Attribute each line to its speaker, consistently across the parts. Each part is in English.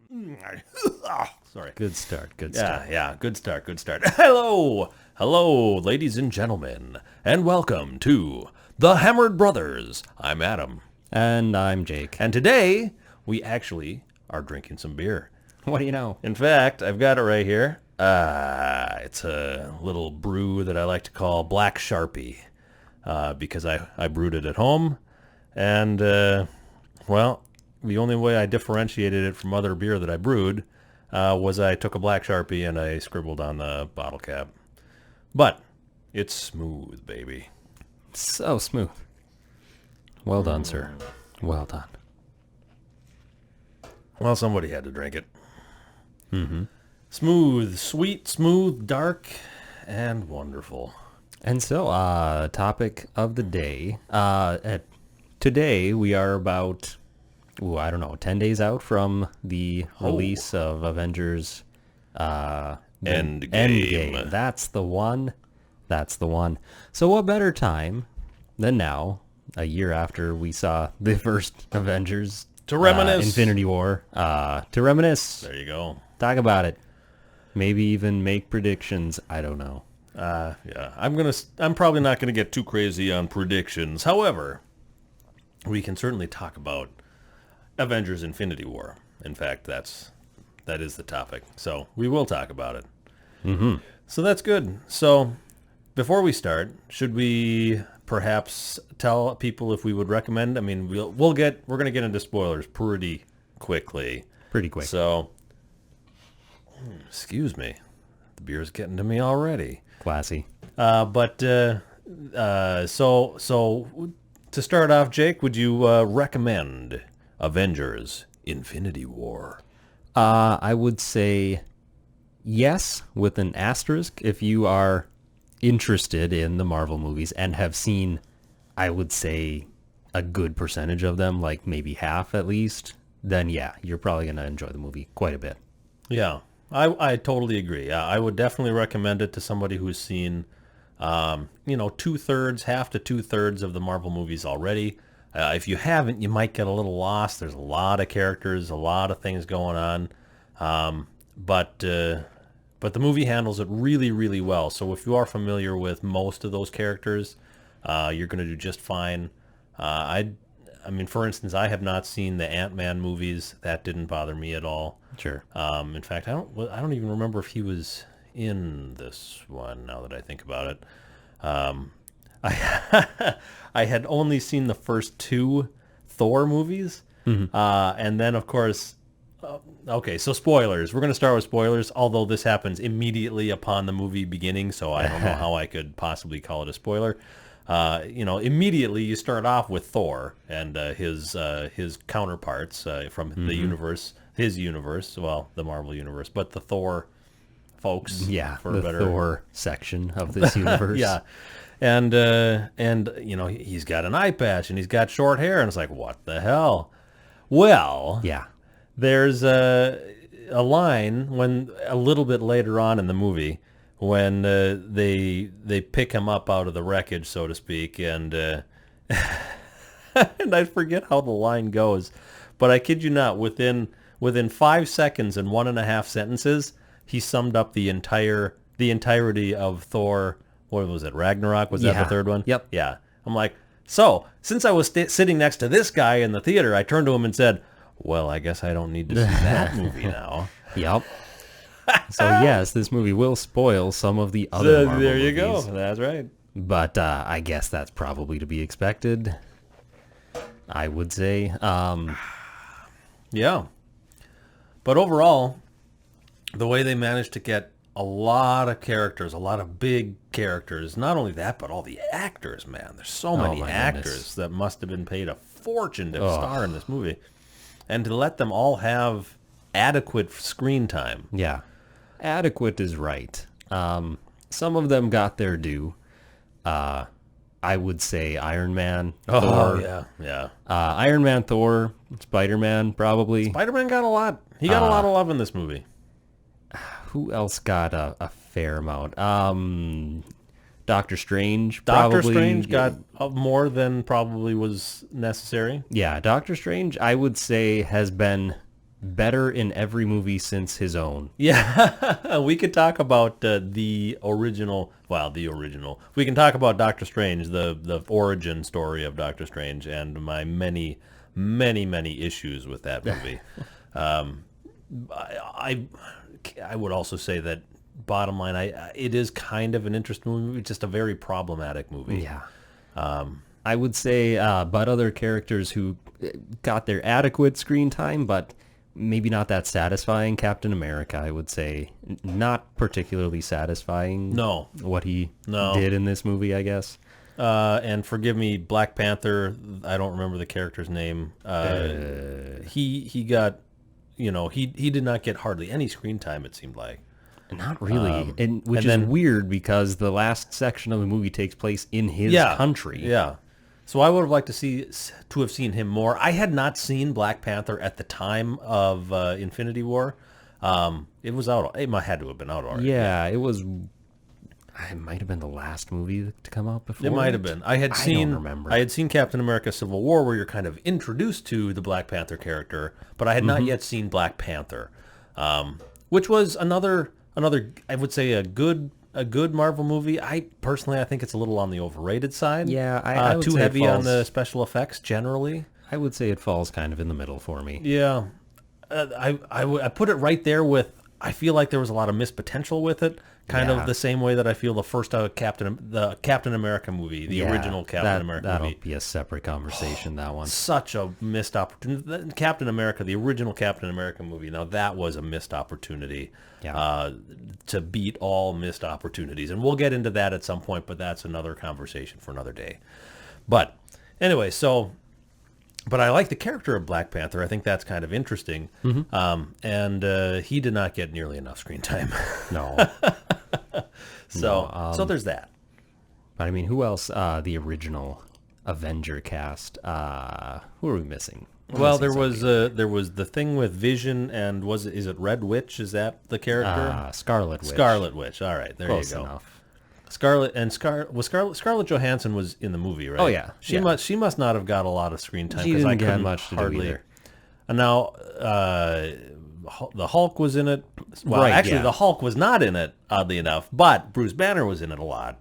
Speaker 1: Sorry.
Speaker 2: Good start.
Speaker 1: Yeah, good start. Hello, ladies and gentlemen, and welcome to The Hammered Brothers. I'm Adam,
Speaker 2: And I'm Jake.
Speaker 1: and today we actually are drinking some beer.
Speaker 2: What do you know?
Speaker 1: In fact, I've got it right here. It's a little brew that I like to call Black Sharpie, because I brewed it at home, and, well, the only way I differentiated it from other beer that I brewed was I took a Black Sharpie and I scribbled on the bottle cap. But it's smooth, baby.
Speaker 2: So smooth. Well done, sir. Well done.
Speaker 1: Well, somebody had to drink it. Mm-hmm. Smooth, sweet, smooth, dark, and wonderful.
Speaker 2: And so, topic of the day. Today we are about, 10 days out from the release of Avengers
Speaker 1: Endgame.
Speaker 2: That's the one. So what better time than now, a year after we saw the first Avengers,
Speaker 1: To reminisce.
Speaker 2: Infinity War, to reminisce,
Speaker 1: There you go.
Speaker 2: talk about it, maybe even make predictions. I don't know.
Speaker 1: Yeah, I'm probably not gonna get too crazy on predictions. However, we can certainly talk about Avengers Infinity War. In fact, that is the topic. So we will talk about it. Mm-hmm. So that's good. So before we start, should we perhaps tell people if we would recommend? I mean, we're going to get into spoilers pretty quickly.
Speaker 2: Pretty quick.
Speaker 1: So, excuse me, the beer's getting to me already.
Speaker 2: Classy.
Speaker 1: So to start off, Jake, would you recommend Avengers Infinity War?
Speaker 2: I would say yes, with an asterisk, if you are interested in the Marvel movies and have seen, I would say, a good percentage of them, like maybe half at least, then yeah, you're probably going to enjoy the movie quite a bit.
Speaker 1: Yeah, I totally agree. I would definitely recommend it to somebody who's seen, half to two-thirds of the Marvel movies already. If you haven't, you might get a little lost. There's a lot of characters, a lot of things going on. But the movie handles it really, really well. So if you are familiar with most of those characters, you're going to do just fine. I mean, for instance, I have not seen the Ant-Man movies. That didn't bother me at all.
Speaker 2: Sure.
Speaker 1: In fact, I don't even remember if he was in this one now that I think about it. I had only seen the first two Thor movies. Mm-hmm. And then, of course, okay, so spoilers. We're going to start with spoilers, although this happens immediately upon the movie beginning, so I don't know how I could possibly call it a spoiler. Immediately you start off with Thor and his counterparts from the universe, the Marvel universe, but the Thor folks.
Speaker 2: Yeah,
Speaker 1: for
Speaker 2: the
Speaker 1: better
Speaker 2: Thor section of this universe.
Speaker 1: Yeah. And he's got an eye patch and he's got short hair, and it's like, what the hell? Well,
Speaker 2: Yeah.
Speaker 1: there's a line when a little bit later on in the movie when they pick him up out of the wreckage, so to speak, and and I forget how the line goes, but I kid you not, within 5 seconds and 1.5 sentences, he summed up the entirety of Thor. What was it? Ragnarok? Was that the third one?
Speaker 2: Yep.
Speaker 1: Yeah. I'm like, so since I was sitting next to this guy in the theater, I turned to him and said, well, I guess I don't need to see that movie now.
Speaker 2: Yep. So yes, this movie will spoil some of the other Marvel
Speaker 1: There you
Speaker 2: movies.
Speaker 1: go. That's right.
Speaker 2: But I guess that's probably to be expected, I would say.
Speaker 1: Yeah. But overall, the way they managed to get a lot of characters, a lot of big characters, not only that, but all the actors, man. There's so many
Speaker 2: my
Speaker 1: actors
Speaker 2: goodness.
Speaker 1: that must have been paid a fortune to star in this movie. And to let them all have adequate screen time.
Speaker 2: Yeah. Adequate is right. Some of them got their due. I would say Iron Man, Thor.
Speaker 1: Yeah.
Speaker 2: Iron Man, Thor, Spider-Man, probably.
Speaker 1: Spider-Man got a lot. He got a lot of love in this movie.
Speaker 2: Who else got a fair amount? Doctor Strange.
Speaker 1: Doctor
Speaker 2: probably.
Speaker 1: Strange got more than probably was necessary.
Speaker 2: Yeah, Doctor Strange, I would say, has been better in every movie since his own.
Speaker 1: Yeah, we could talk about the original. Well, the original. We can talk about Doctor Strange, the origin story of Doctor Strange, and my many, many, many issues with that movie. um, I would also say that bottom line, it is kind of an interesting movie, just a very problematic movie.
Speaker 2: Yeah. I would say, but other characters who got their adequate screen time, but maybe not that satisfying. Captain America, I would say, not particularly satisfying.
Speaker 1: No.
Speaker 2: What he
Speaker 1: No.
Speaker 2: did in this movie, I guess.
Speaker 1: And forgive me, Black Panther. I don't remember the character's name. He got, he did not get hardly any screen time. It seemed like.
Speaker 2: Not really, which
Speaker 1: and
Speaker 2: is weird because the last section of the movie takes place in his country.
Speaker 1: Yeah. So I would have liked to have seen him more. I had not seen Black Panther at the time of Infinity War. It was out. It had to have been out already.
Speaker 2: Yeah, it was. It might have been the last movie to come out before.
Speaker 1: It might have been. I don't
Speaker 2: remember.
Speaker 1: I had seen Captain America: Civil War, where you're kind of introduced to the Black Panther character, but I had not yet seen Black Panther, which was another. I would say a good Marvel movie. I think it's a little on the overrated side.
Speaker 2: Yeah, I would
Speaker 1: too
Speaker 2: say
Speaker 1: heavy on the special effects generally.
Speaker 2: I would say it falls kind of in the middle for me.
Speaker 1: Yeah, I put it right there with. I feel like there was a lot of missed potential with it. Kind of the same way that I feel the first Captain America movie, the original Captain America
Speaker 2: that'll
Speaker 1: movie.
Speaker 2: be a separate conversation. That one.
Speaker 1: Such a missed opportunity. Captain America, the original Captain America movie. Now that was a missed opportunity.
Speaker 2: Yeah.
Speaker 1: To beat all missed opportunities, and we'll get into that at some point. But that's another conversation for another day. But anyway, but I like the character of Black Panther. I think that's kind of interesting. And he did not get nearly enough screen time.
Speaker 2: No.
Speaker 1: So there's that.
Speaker 2: But I mean, who else? The original Avenger cast. Who are we missing?
Speaker 1: Well, there was the thing with Vision, and is it Red Witch? Is that the character?
Speaker 2: Scarlet Witch.
Speaker 1: Scarlet Witch. All right, there
Speaker 2: Close
Speaker 1: you go.
Speaker 2: enough.
Speaker 1: Scarlett Johansson was in the movie, right?
Speaker 2: Oh, yeah.
Speaker 1: She must not have got a lot of screen time
Speaker 2: She
Speaker 1: because I
Speaker 2: didn't get
Speaker 1: couldn't
Speaker 2: much to do
Speaker 1: hardly.
Speaker 2: either.
Speaker 1: And now the Hulk was in it. Well,
Speaker 2: Right,
Speaker 1: actually,
Speaker 2: yeah.
Speaker 1: the Hulk was not in it, oddly enough, but Bruce Banner was in it a lot.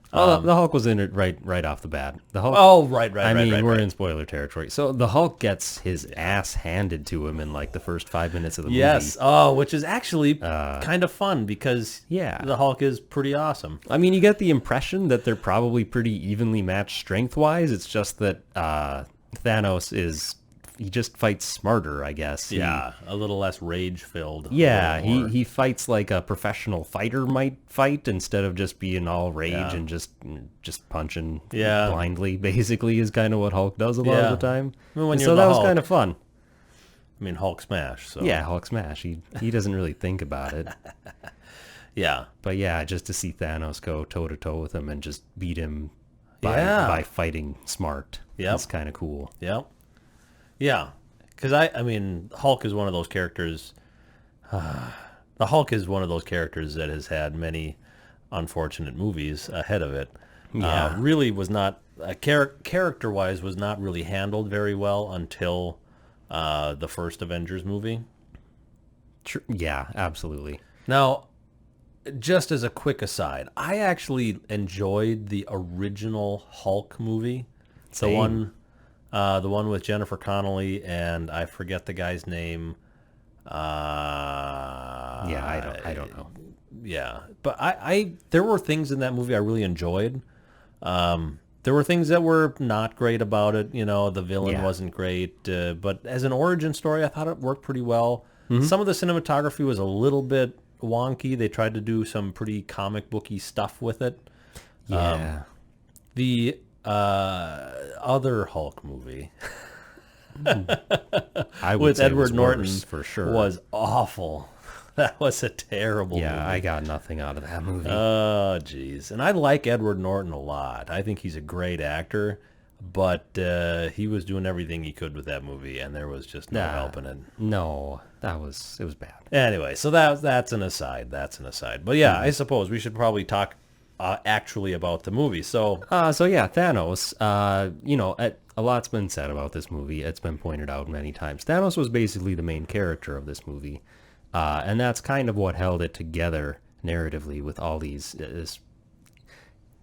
Speaker 2: The Hulk was in it right off the bat. The Hulk.
Speaker 1: Oh, right.
Speaker 2: I mean, we're
Speaker 1: right.
Speaker 2: in spoiler territory. So the Hulk gets his ass handed to him in like the first 5 minutes of the movie.
Speaker 1: Yes. Oh, which is actually kind of fun because the Hulk is pretty awesome.
Speaker 2: I mean, you get the impression that they're probably pretty evenly matched strength-wise. It's just that Thanos he just fights smarter, I guess.
Speaker 1: Yeah, a little less rage-filled.
Speaker 2: Yeah, he fights like a professional fighter might fight instead of just being all rage and just punching blindly. Basically, is kind of what Hulk does a lot of the time.
Speaker 1: Well,
Speaker 2: so that was kind of fun.
Speaker 1: I mean, Hulk smash. So
Speaker 2: Yeah, Hulk smash. He doesn't really think about it.
Speaker 1: Yeah,
Speaker 2: but yeah, just to see Thanos go toe to toe with him and just beat him by fighting smart.
Speaker 1: Yep.
Speaker 2: It's kind of cool.
Speaker 1: Yep. Yeah, because I mean, Hulk is one of those characters. The Hulk is one of those characters that has had many unfortunate movies ahead of it.
Speaker 2: Yeah.
Speaker 1: Really was not character-wise was not really handled very well until the first Avengers movie.
Speaker 2: Yeah, absolutely.
Speaker 1: Now, just as a quick aside, I actually enjoyed the original Hulk movie.
Speaker 2: Same.
Speaker 1: The one with Jennifer Connelly and I forget the guy's name.
Speaker 2: I don't know.
Speaker 1: Yeah, but I there were things in that movie I really enjoyed. There were things that were not great about it. The villain wasn't great, but as an origin story, I thought it worked pretty well. Some of the cinematography was a little bit wonky. They tried to do some pretty comic booky stuff with it.
Speaker 2: Yeah.
Speaker 1: The other Hulk movie
Speaker 2: I would
Speaker 1: with
Speaker 2: say it
Speaker 1: Edward
Speaker 2: was
Speaker 1: Norton
Speaker 2: worse, for sure.
Speaker 1: was awful. That was a terrible movie.
Speaker 2: I got nothing out of that movie.
Speaker 1: Oh, jeez. And I like Edward Norton a lot. I think he's a great actor, but he was doing everything he could with that movie, and there was just no helping it.
Speaker 2: No, it was bad.
Speaker 1: Anyway, so that's an aside. But yeah, I suppose we should probably talk actually about the movie. So
Speaker 2: Thanos. a lot's been said about this movie. It's been pointed out many times. Thanos was basically the main character of this movie, and that's kind of what held it together narratively with all this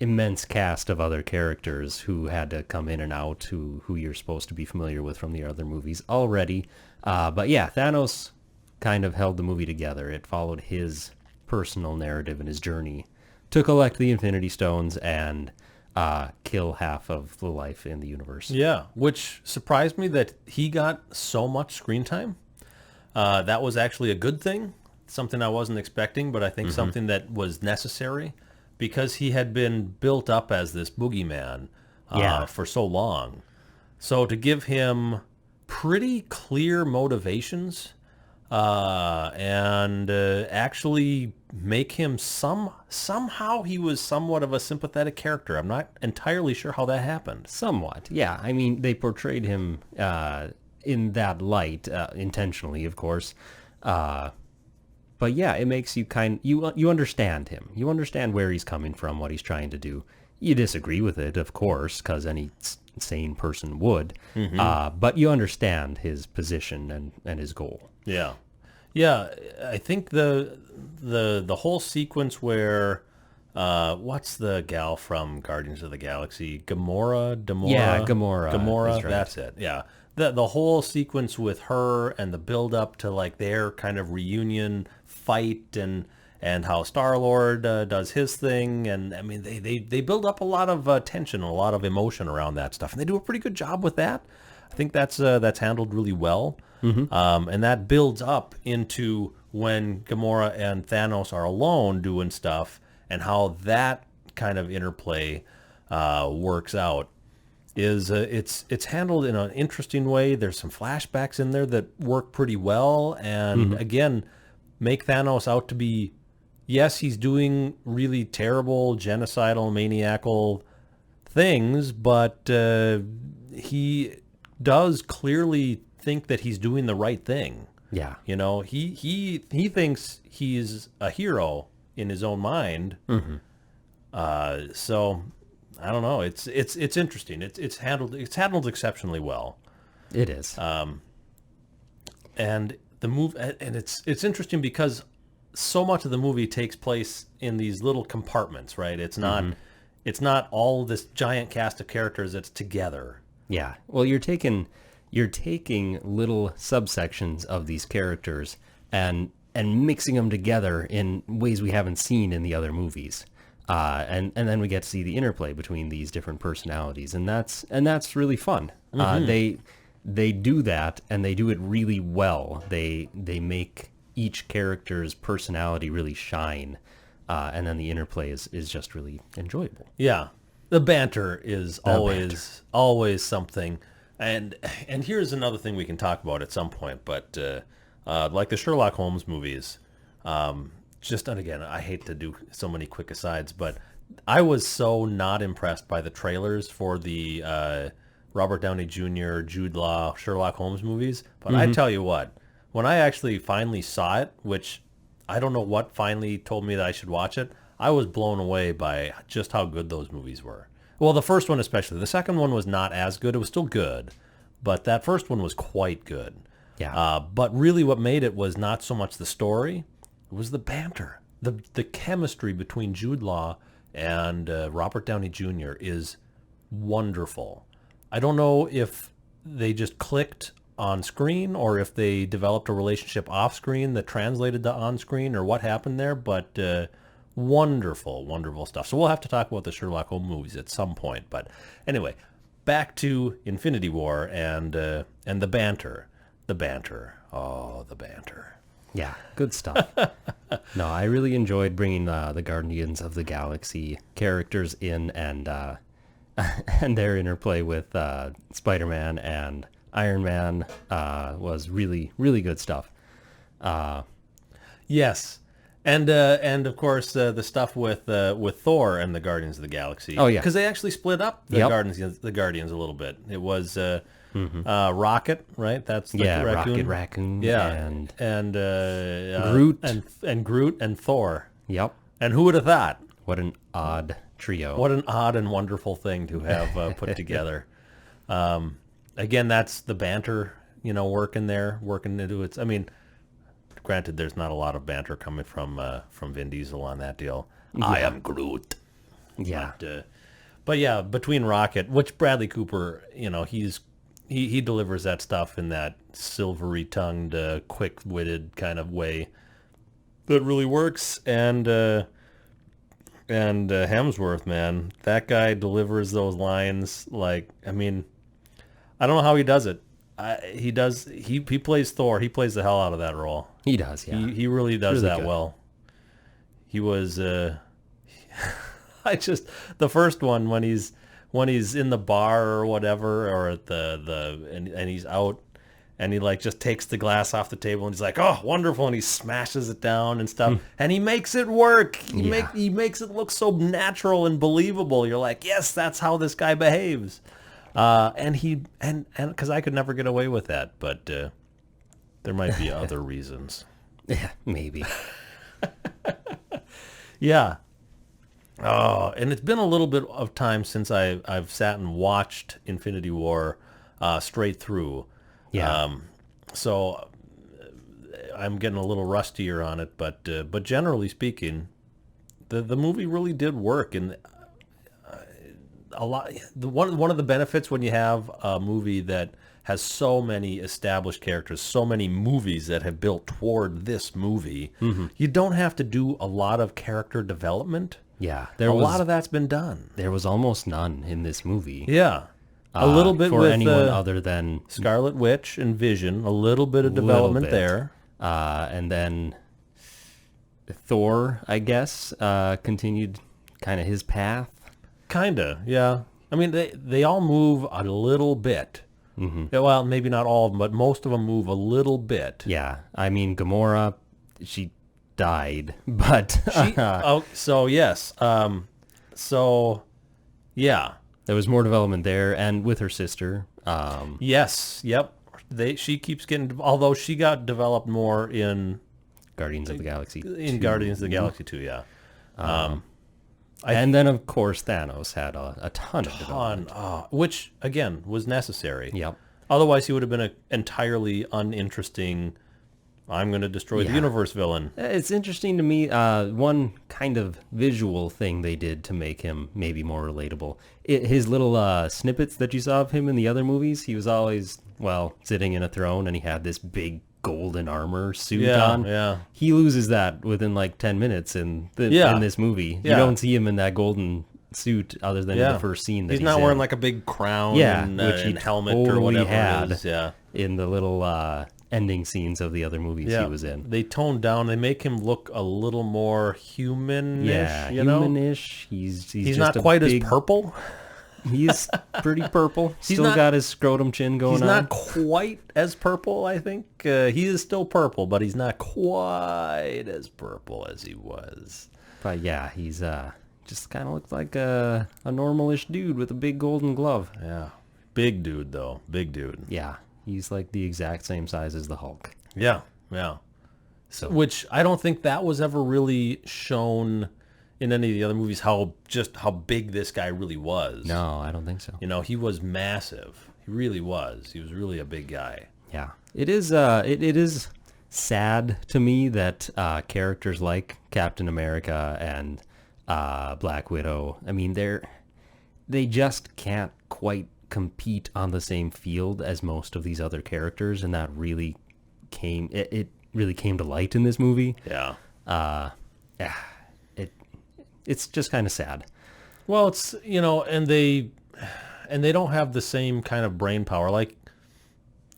Speaker 2: immense cast of other characters who had to come in and out, who you're supposed to be familiar with from the other movies already. But yeah, Thanos kind of held the movie together. It followed his personal narrative and his journey to collect the Infinity Stones and kill half of the life in the universe.
Speaker 1: Yeah, which surprised me that he got so much screen time. That was actually a good thing, something I wasn't expecting, but I think something that was necessary because he had been built up as this boogeyman for so long. So to give him pretty clear motivations and actually make him somehow he was somewhat of a sympathetic character. I'm not entirely sure how that happened.
Speaker 2: Somewhat, yeah. I mean, they portrayed him in that light, intentionally, of course. But yeah, it makes you you understand him. You understand where he's coming from, what he's trying to do. You disagree with it, of course, because any sane person would. But you understand his position and his goal.
Speaker 1: Yeah. Yeah, I think the whole sequence where what's the gal from Guardians of the Galaxy? Gamora?
Speaker 2: Yeah, Gamora.
Speaker 1: Gamora,
Speaker 2: is right.
Speaker 1: that's it. Yeah. The whole sequence with her and the build up to like their kind of reunion fight and how Star-Lord does his thing, and I mean they build up a lot of tension and a lot of emotion around that stuff, and they do a pretty good job with that. I think that's handled really well. And that builds up into when Gamora and Thanos are alone doing stuff and how that kind of interplay works out. It's handled in an interesting way. There's some flashbacks in there that work pretty well, and again, make Thanos out to be, yes, he's doing really terrible, genocidal, maniacal things, but he does clearly think that he's doing the right thing.
Speaker 2: Yeah.
Speaker 1: You know, he thinks he's a hero in his own mind. So I don't know. It's interesting. It's handled exceptionally well.
Speaker 2: It is.
Speaker 1: And the move, and it's interesting because so much of the movie takes place in these little compartments, right? It's not all this giant cast of characters that's together.
Speaker 2: Yeah. Well, you're taking little subsections of these characters and mixing them together in ways we haven't seen in the other movies. And then we get to see the interplay between these different personalities, and that's really fun. They do that, and they do it really well. They make each character's personality really shine, and then the interplay is just really enjoyable.
Speaker 1: Yeah, the banter is always something. And here's another thing we can talk about at some point, but like the Sherlock Holmes movies, and again, I hate to do so many quick asides, but I was so not impressed by the trailers for the Robert Downey Jr., Jude Law, Sherlock Holmes movies. But I tell you what, when I actually finally saw it, which I don't know what finally told me that I should watch it, I was blown away by just how good those movies were. Well, the first one especially. The second one was not as good. It was still good, but that first one was quite good.
Speaker 2: Yeah.
Speaker 1: But really what made it was not so much the story, it was the banter. The chemistry between Jude Law and Robert Downey Jr. is wonderful. I don't know if they just clicked on screen or if they developed a relationship off screen that translated to on screen or what happened there, but wonderful stuff. So we'll have to talk about the Sherlock Holmes movies at some point. But anyway, back to Infinity War and the banter. The banter. Oh, the banter.
Speaker 2: Yeah, good stuff. No, I really enjoyed bringing the Guardians of the Galaxy characters in and and their interplay with Spider-Man and Iron Man was really, really good stuff.
Speaker 1: Yes. And of course the stuff with Thor and the Guardians of the Galaxy.
Speaker 2: Oh yeah,
Speaker 1: because they actually split up the Guardians a little bit. It was Rocket, right? That's the
Speaker 2: Rocket Raccoon.
Speaker 1: Yeah, and
Speaker 2: Groot
Speaker 1: and Groot and Thor.
Speaker 2: Yep.
Speaker 1: And who would have thought?
Speaker 2: What an odd trio.
Speaker 1: What an odd and wonderful thing to have put together. Again, that's the banter, working there, working into its. I mean, granted, there's not a lot of banter coming from Vin Diesel on that deal. I am Groot.
Speaker 2: Yeah.
Speaker 1: But yeah, between Rocket, which Bradley Cooper, he delivers that stuff in that silvery tongued, quick witted kind of way that really works. And Hemsworth, man, that guy delivers those lines like, I mean, I don't know how he does it. He does. He plays Thor. He plays the hell out of that role.
Speaker 2: He does, yeah.
Speaker 1: He really does
Speaker 2: really
Speaker 1: that
Speaker 2: good.
Speaker 1: well. He was. The first one when he's in the bar or whatever, or at and he's out, and he like just takes the glass off the table and he's like, oh, wonderful, and he smashes it down and stuff, and he makes it work. He makes it look so natural and believable. You're like, yes, that's how this guy behaves. And because I could never get away with that, but there might be other reasons.
Speaker 2: Yeah, maybe.
Speaker 1: Yeah. Oh, and it's been a little bit of time since I've sat and watched Infinity War straight through.
Speaker 2: Yeah.
Speaker 1: So I'm getting a little rustier on it, but generally speaking, the movie really did work, and a lot. One of the benefits when you have a movie that has so many established characters, so many movies that have built toward this movie, you don't have to do a lot of character development.
Speaker 2: Yeah.
Speaker 1: A lot of that's been done.
Speaker 2: There was almost none in this movie.
Speaker 1: Yeah. A little bit
Speaker 2: for
Speaker 1: with
Speaker 2: anyone other than
Speaker 1: Scarlet Witch and Vision, a little bit of development there.
Speaker 2: And then Thor, I guess, continued kind of his path.
Speaker 1: Kinda, yeah. I mean, they all move a little bit. Yeah, well, maybe not all of them, but most of them move a little bit.
Speaker 2: Yeah. I mean, Gamora, she died, but
Speaker 1: So yes. So yeah.
Speaker 2: there was more development there, and with her sister.
Speaker 1: Yes. Yep. She keeps getting, although she got developed more in
Speaker 2: Guardians of the Galaxy.
Speaker 1: Guardians of the Galaxy 2, yeah.
Speaker 2: And then, of course, Thanos had a ton of development.
Speaker 1: Which again was necessary.
Speaker 2: Yep.
Speaker 1: Otherwise, he would have been an entirely uninteresting, I'm going to destroy the universe villain.
Speaker 2: It's interesting to me, one kind of visual thing they did to make him maybe more relatable. His little snippets that you saw of him in the other movies, he was always, sitting in a throne, and he had this big golden armor suit on.
Speaker 1: Yeah.
Speaker 2: He loses that within like 10 minutes in this movie.
Speaker 1: Yeah.
Speaker 2: You don't see him in that golden suit other than in the first scene that
Speaker 1: he's not
Speaker 2: in.
Speaker 1: wearing like a big crown
Speaker 2: which he
Speaker 1: and helmet
Speaker 2: totally
Speaker 1: or whatever
Speaker 2: had
Speaker 1: it is. Yeah.
Speaker 2: in the little ending scenes of the other movies he was in.
Speaker 1: They tone down. They make him look a little more humanish.
Speaker 2: Yeah,
Speaker 1: you know?
Speaker 2: humanish. He's
Speaker 1: He's
Speaker 2: just
Speaker 1: not quite
Speaker 2: big,
Speaker 1: as purple.
Speaker 2: He's pretty purple. Still
Speaker 1: not-
Speaker 2: got his scrotum chin going
Speaker 1: He's
Speaker 2: on.
Speaker 1: not quite as purple, I think. He is still purple, but he's not quite as purple as he was.
Speaker 2: But yeah, he's just kind of looks like a normalish dude with a big golden glove.
Speaker 1: Yeah. Big dude, though. Big dude.
Speaker 2: Yeah, he's like the exact same size as the Hulk.
Speaker 1: Yeah. Yeah. So, which I don't think that was ever really shown in any of the other movies, how big this guy really was.
Speaker 2: No, I don't think so.
Speaker 1: He was massive. He really was. He was really a big guy.
Speaker 2: Yeah, it is. It is sad to me that characters like Captain America and Black Widow, I mean, they just can't quite compete on the same field as most of these other characters, and that really it really came to light in this movie.
Speaker 1: Yeah.
Speaker 2: It's just kind of sad.
Speaker 1: Well, it's and they don't have the same kind of brain power. Like,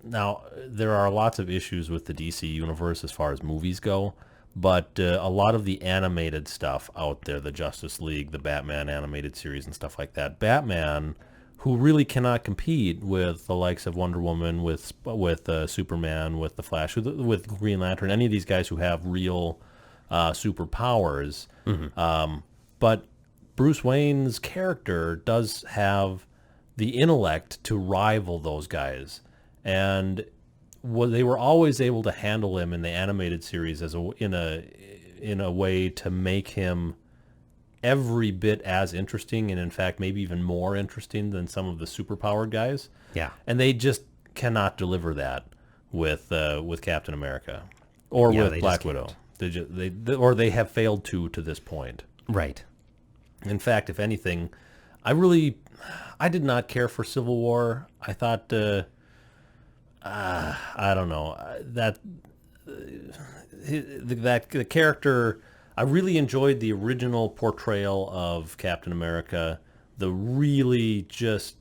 Speaker 1: now there are lots of issues with the DC universe as far as movies go, but a lot of the animated stuff out there, the Justice League, the Batman animated series and stuff like that, Batman, who really cannot compete with the likes of Wonder Woman, with Superman, with the Flash, with Green Lantern, any of these guys who have real superpowers. But Bruce Wayne's character does have the intellect to rival those guys, and they were always able to handle him in the animated series in a way to make him every bit as interesting, and in fact maybe even more interesting than some of the superpowered guys.
Speaker 2: Yeah.
Speaker 1: And they just cannot deliver that with Captain America or
Speaker 2: Yeah,
Speaker 1: with
Speaker 2: they
Speaker 1: Black
Speaker 2: just
Speaker 1: Widow.
Speaker 2: can't.
Speaker 1: Or they have failed to this point.
Speaker 2: Right.
Speaker 1: In fact, if anything, I did not care for Civil War. I thought I don't know that the character. I really enjoyed the original portrayal of Captain America, the really just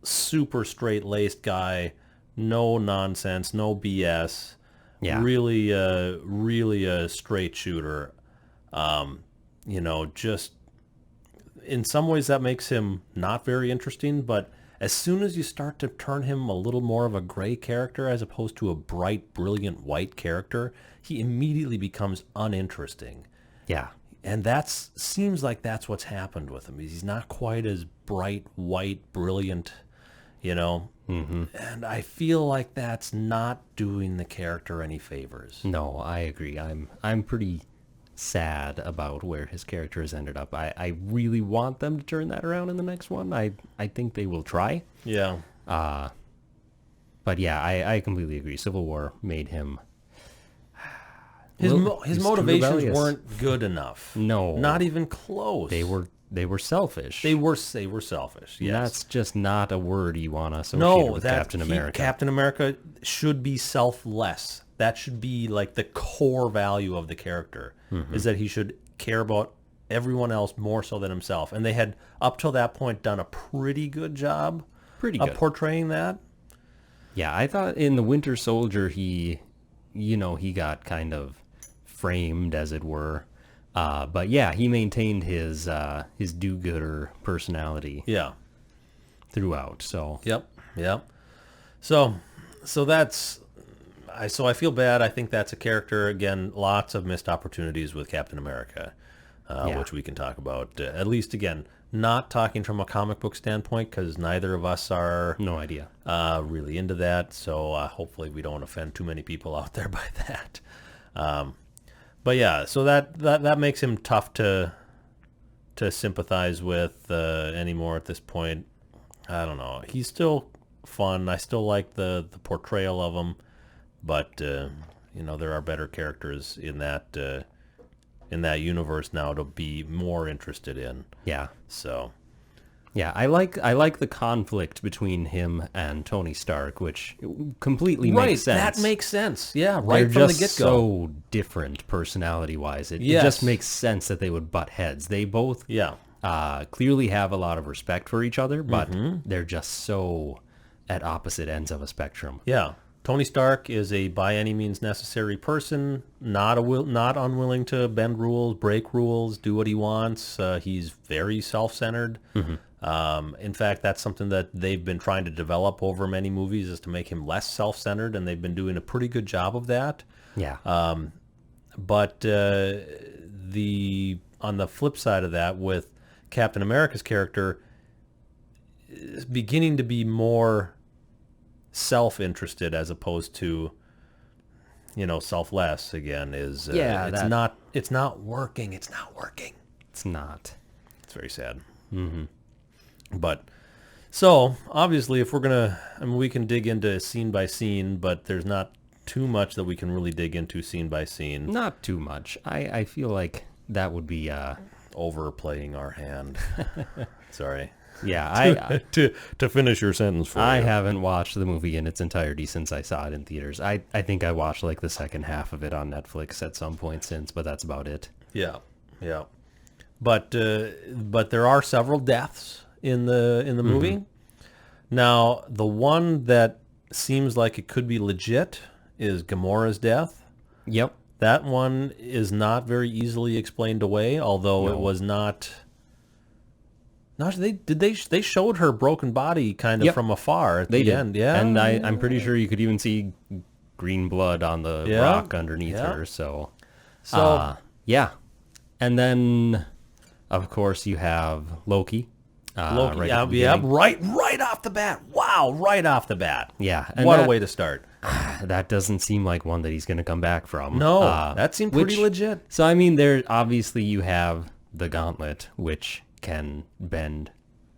Speaker 1: super straight-laced guy, no nonsense, no BS.
Speaker 2: Yeah.
Speaker 1: Really a straight shooter. Just in some ways that makes him not very interesting, but as soon as you start to turn him a little more of a gray character as opposed to a bright, brilliant white character, he immediately becomes uninteresting.
Speaker 2: Yeah.
Speaker 1: And seems like that's what's happened with him. He's not quite as bright, white, brilliant, Mm-hmm. And I feel like that's not doing the character any favors.
Speaker 2: No, I agree. I'm pretty sad about where his character has ended up. I really want them to turn that around in the next one. I think they will try.
Speaker 1: Yeah.
Speaker 2: But yeah, I completely agree. Civil War made him...
Speaker 1: His
Speaker 2: he's too
Speaker 1: motivations
Speaker 2: rebellious.
Speaker 1: weren't good enough.
Speaker 2: No.
Speaker 1: Not even close.
Speaker 2: They were selfish.
Speaker 1: They were selfish. Yes.
Speaker 2: That's just not a word you want to associate with Captain America.
Speaker 1: Captain America should be selfless. That should be like the core value of the character, is that he should care about everyone else more so than himself. And they had, up till that point, done a pretty good job of portraying that.
Speaker 2: Yeah, I thought in The Winter Soldier he got kind of framed, as it were. But yeah, he maintained his do-gooder personality.
Speaker 1: Yeah.
Speaker 2: Throughout. So.
Speaker 1: Yep. So that's. So I feel bad. I think that's a character, again, lots of missed opportunities with Captain America, which we can talk about. At least, again, not talking from a comic book standpoint, because neither of us are
Speaker 2: no idea
Speaker 1: really into that. So hopefully we don't offend too many people out there by that. But yeah, so that makes him tough to sympathize with anymore at this point. I don't know. He's still fun. I still like the portrayal of him. But there are better characters in that universe now to be more interested in.
Speaker 2: Yeah.
Speaker 1: So.
Speaker 2: Yeah, I like the conflict between him and Tony Stark, which completely makes sense.
Speaker 1: That makes sense. Yeah,
Speaker 2: They're
Speaker 1: from the
Speaker 2: just
Speaker 1: get-go.
Speaker 2: so different personality-wise. It just makes sense that they would butt heads. They both clearly have a lot of respect for each other, but they're just so at opposite ends of a spectrum.
Speaker 1: Yeah. Tony Stark is a by any means necessary person, not unwilling to bend rules, break rules, do what he wants. He's very self-centered. In fact, that's something that they've been trying to develop over many movies, is to make him less self-centered, and they've been doing a pretty good job of that.
Speaker 2: Yeah.
Speaker 1: But on the flip side of that, with Captain America's character, is beginning to be more self-interested as opposed to selfless again. It's not working. It's
Speaker 2: not.
Speaker 1: It's very sad. But so obviously, if we're gonna, we can dig into scene by scene, but there's not too much that we can really dig into scene by scene.
Speaker 2: Not too much. I feel like that would be
Speaker 1: overplaying our hand. Sorry.
Speaker 2: Yeah,
Speaker 1: to finish your sentence for you.
Speaker 2: I haven't watched the movie in its entirety since I saw it in theaters. I think I watched like the second half of it on Netflix at some point since, but that's about it.
Speaker 1: Yeah. But there are several deaths in the movie. Now, the one that seems like it could be legit is Gamora's death.
Speaker 2: Yep.
Speaker 1: That one is not very easily explained away, although it was not. No, they showed her broken body kind of from afar at the end, yeah.
Speaker 2: And I'm pretty sure you could even see green blood on the rock underneath her. So yeah. And then, of course, you have Loki.
Speaker 1: Loki, right off the bat. Wow, right off the bat.
Speaker 2: Yeah.
Speaker 1: And what a way to start.
Speaker 2: That doesn't seem like one that he's going to come back from.
Speaker 1: No, that seemed pretty legit.
Speaker 2: So, I mean, there obviously you have the gauntlet, which can bend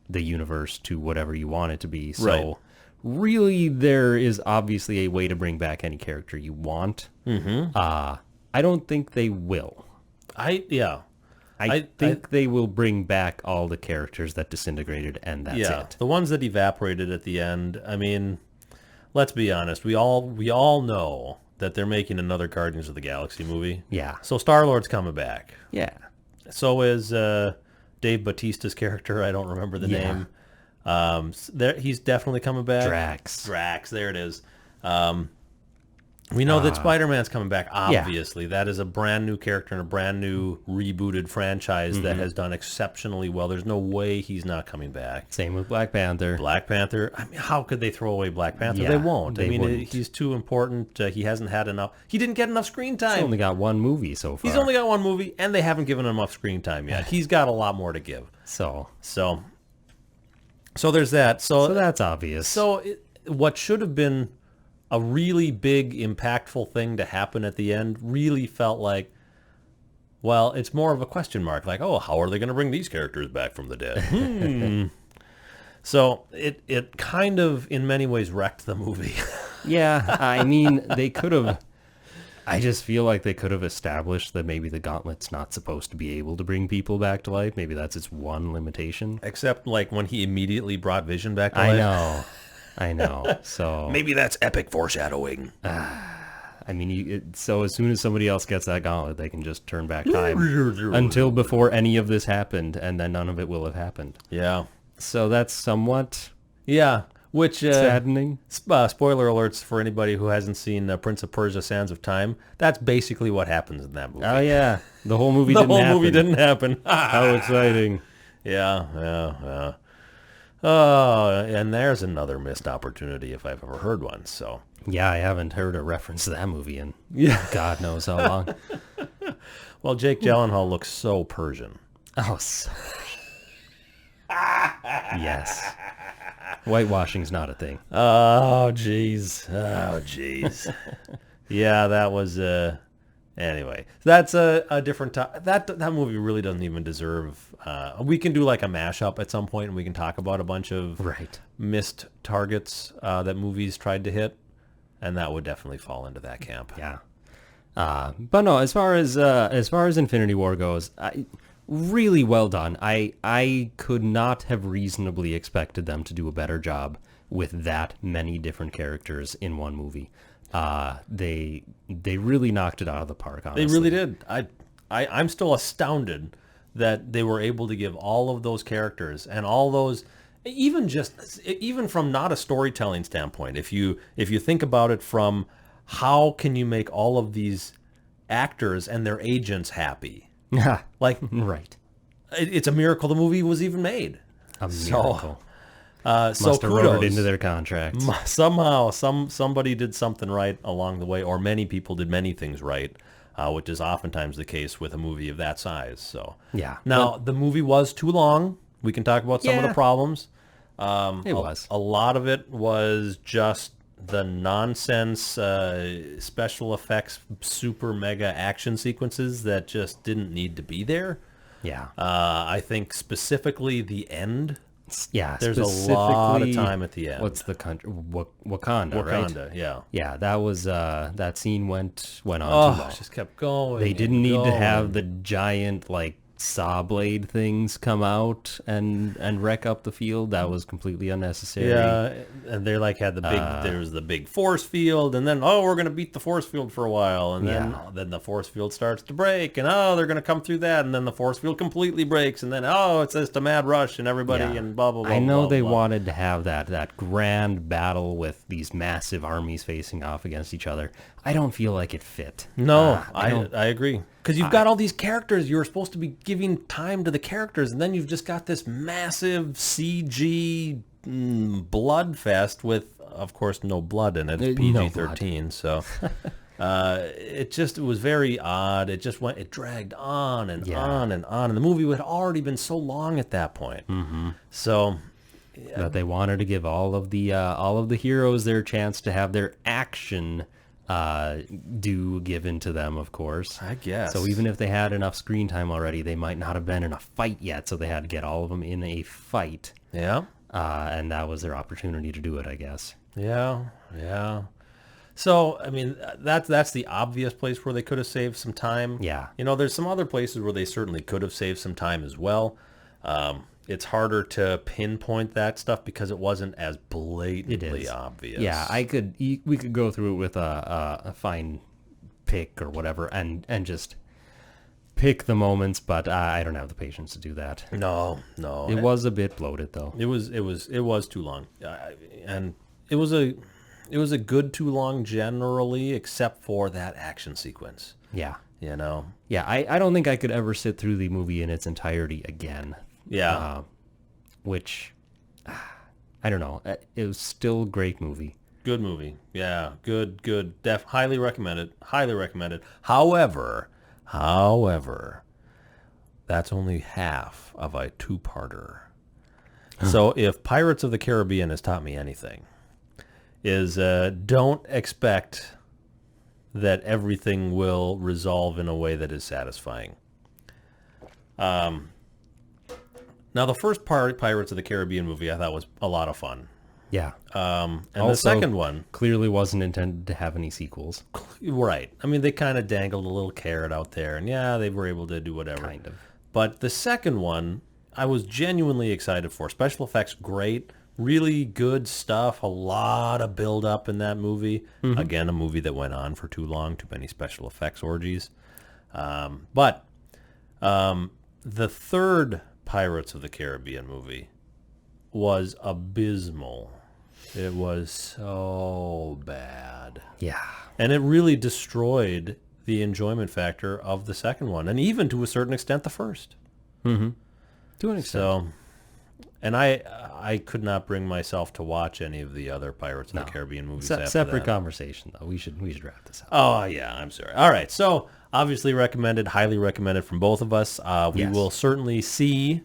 Speaker 2: the universe to whatever you want it to be. So
Speaker 1: Right.
Speaker 2: really, there is obviously a way to bring back any character you want. I don't think they will.
Speaker 1: Yeah.
Speaker 2: I think they will bring back all the characters that disintegrated, and that's it.
Speaker 1: The ones that evaporated at the end. I mean, let's be honest. We all know that they're making another Guardians of the Galaxy movie.
Speaker 2: Yeah.
Speaker 1: So Star-Lord's coming back.
Speaker 2: Yeah.
Speaker 1: So is Dave Bautista's character. I don't remember the name. He's definitely coming back. Drax. There it is. We know that Spider-Man's coming back, obviously. Yeah. That is a brand new character in a brand new rebooted franchise that has done exceptionally well. There's no way he's not coming back.
Speaker 2: Same with Black Panther.
Speaker 1: I mean, how could they throw away Black Panther?
Speaker 2: Yeah,
Speaker 1: they won't. I mean,
Speaker 2: wouldn't.
Speaker 1: He's too important. He hasn't had enough. He didn't get enough screen time.
Speaker 2: He's only got one movie so far.
Speaker 1: He's only got one movie, and they haven't given him enough screen time yet. He's got a lot more to give.
Speaker 2: So
Speaker 1: there's that. So
Speaker 2: that's obvious.
Speaker 1: So what should have been a really big, impactful thing to happen at the end really felt like, well, it's more of a question mark. Like, oh, how are they going to bring these characters back from the dead? So it kind of, in many ways, wrecked the movie.
Speaker 2: Yeah, I mean, they could have... I just feel like they could have established that maybe the Gauntlet's not supposed to be able to bring people back to life. Maybe that's its one limitation.
Speaker 1: Except, like, when he immediately brought Vision back to life.
Speaker 2: I know. So
Speaker 1: maybe that's epic foreshadowing.
Speaker 2: I mean, so as soon as somebody else gets that gauntlet, they can just turn back time until before any of this happened, and then none of it will have happened.
Speaker 1: Yeah.
Speaker 2: So that's somewhat
Speaker 1: which
Speaker 2: saddening.
Speaker 1: Spoiler alerts for anybody who hasn't seen Prince of Persia: Sands of Time. That's basically what happens in that movie.
Speaker 2: Oh yeah, the whole movie.
Speaker 1: movie didn't happen.
Speaker 2: How exciting!
Speaker 1: Yeah. Oh, and there's another missed opportunity if I've ever heard one. So
Speaker 2: yeah, I haven't heard a reference to that movie in God knows how long.
Speaker 1: Well, Jake Gyllenhaal looks so Persian.
Speaker 2: Oh, so yes. Whitewashing's not a thing.
Speaker 1: Oh, jeez. Yeah, that was anyway. That's a different that movie really doesn't even deserve. We can do like a mashup at some point, and we can talk about a bunch of missed targets that movies tried to hit, and that would definitely fall into that camp.
Speaker 2: Yeah. But no, as far as Infinity War goes, really well done. I could not have reasonably expected them to do a better job with that many different characters in one movie. They really knocked it out of the park, honestly.
Speaker 1: They really did. I'm still astounded that they were able to give all of those characters and all those, even from not a storytelling standpoint, if you think about it from how can you make all of these actors and their agents happy? Like,
Speaker 2: right.
Speaker 1: It's a miracle the movie was even made.
Speaker 2: A miracle.
Speaker 1: So
Speaker 2: must have wrote it into their contracts.
Speaker 1: Somehow, somebody did something right along the way, or many people did many things right, which is oftentimes the case with a movie of that size. So
Speaker 2: yeah.
Speaker 1: Now the movie was too long. We can talk about some of the problems.
Speaker 2: It was.
Speaker 1: A lot of it was just the nonsense special effects, super mega action sequences that just didn't need to be there.
Speaker 2: Yeah.
Speaker 1: I think specifically the end.
Speaker 2: Yeah,
Speaker 1: there's a lot of time at the end.
Speaker 2: What's the country? Wakanda, right?
Speaker 1: Wakanda, yeah.
Speaker 2: Yeah, that was that scene went on too long.
Speaker 1: Just kept going.
Speaker 2: They didn't need to have the giant like saw blade things come out and wreck up the field. That was completely unnecessary.
Speaker 1: Yeah, and they like had the big there was the big force field, and then we're gonna beat the force field for a while, and then the force field starts to break, and they're gonna come through that, and then the force field completely breaks, and then it's just a mad rush and everybody and blah blah blah.
Speaker 2: I know
Speaker 1: blah,
Speaker 2: they
Speaker 1: blah.
Speaker 2: wanted to have that grand battle with these massive armies facing off against each other. I don't feel like it fit.
Speaker 1: No, I agree. Because you've got all these characters. You're supposed to be giving time to the characters, and then you've just got this massive CG blood fest with, of course, no blood in it. It's PG-13, so it was very odd. It dragged on and on and on, and the movie had already been so long at that point.
Speaker 2: Mm-hmm.
Speaker 1: So,
Speaker 2: but they wanted to give all of the heroes their chance to have their action due given to them, of course.
Speaker 1: I guess.
Speaker 2: So even if they had enough screen time already, they might not have been in a fight yet. So they had to get all of them in a fight.
Speaker 1: Yeah.
Speaker 2: And that was their opportunity to do it, I guess.
Speaker 1: Yeah. Yeah. So, I mean, that's the obvious place where they could have saved some time.
Speaker 2: Yeah.
Speaker 1: You know, there's some other places where they certainly could have saved some time as well. It's harder to pinpoint that stuff because it wasn't as blatantly obvious.
Speaker 2: Yeah, we could go through it with a fine pick or whatever and just pick the moments, but I don't have the patience to do that.
Speaker 1: No.
Speaker 2: It was a bit bloated though.
Speaker 1: It was too long. And it was a good too long generally, except for that action sequence.
Speaker 2: Yeah.
Speaker 1: You know?
Speaker 2: Yeah, I don't think I could ever sit through the movie in its entirety again.
Speaker 1: Yeah.
Speaker 2: Which, I don't know. It was still a great movie.
Speaker 1: Good movie. Yeah. Good. Highly recommended. Highly recommended. However, that's only half of a two-parter. So if Pirates of the Caribbean has taught me anything, is don't expect that everything will resolve in a way that is satisfying. Now, the first Pirates of the Caribbean movie I thought was a lot of fun.
Speaker 2: Yeah.
Speaker 1: And
Speaker 2: Also,
Speaker 1: the second one...
Speaker 2: clearly wasn't intended to have any sequels.
Speaker 1: Right. I mean, they kind of dangled a little carrot out there, and yeah, they were able to do whatever.
Speaker 2: Kind of.
Speaker 1: But the second one, I was genuinely excited for. Special effects, great. Really good stuff. A lot of build-up in that movie. Mm-hmm. Again, a movie that went on for too long. Too many special effects orgies. But the third Pirates of the Caribbean movie was abysmal. It was so bad.
Speaker 2: Yeah.
Speaker 1: And it really destroyed the enjoyment factor of the second one, and even to a certain extent the first.
Speaker 2: Mm-hmm. To an extent.
Speaker 1: So, and I could not bring myself to watch any of the other Pirates of the Caribbean movies after
Speaker 2: separate
Speaker 1: that.
Speaker 2: conversation, though. We should wrap this up.
Speaker 1: Oh, yeah, I'm sorry. All right, so obviously recommended, highly recommended from both of us. We will certainly see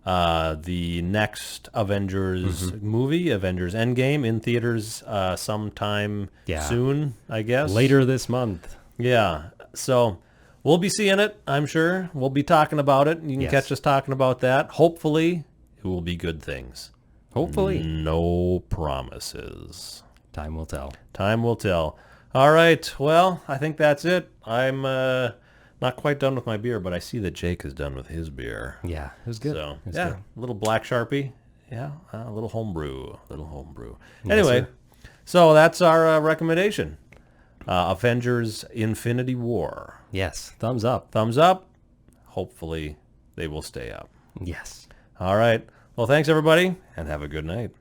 Speaker 1: the next Avengers movie, Avengers Endgame, in theaters sometime soon, I guess.
Speaker 2: Later this month.
Speaker 1: Yeah. So we'll be seeing it, I'm sure. We'll be talking about it. You can catch us talking about that. Hopefully, it will be good things.
Speaker 2: Hopefully.
Speaker 1: No promises.
Speaker 2: Time will tell.
Speaker 1: Time will tell. All right. Well, I think that's it. I'm not quite done with my beer, but I see that Jake is done with his beer.
Speaker 2: Yeah, it was good.
Speaker 1: So,
Speaker 2: good.
Speaker 1: A little Black Sharpie. Yeah, a little homebrew.
Speaker 2: Yes,
Speaker 1: Anyway,
Speaker 2: sir.
Speaker 1: so that's our recommendation. Avengers Infinity War.
Speaker 2: Yes, thumbs up.
Speaker 1: Thumbs up. Hopefully they will stay up.
Speaker 2: Yes.
Speaker 1: All right. Well, thanks, everybody, and have a good night.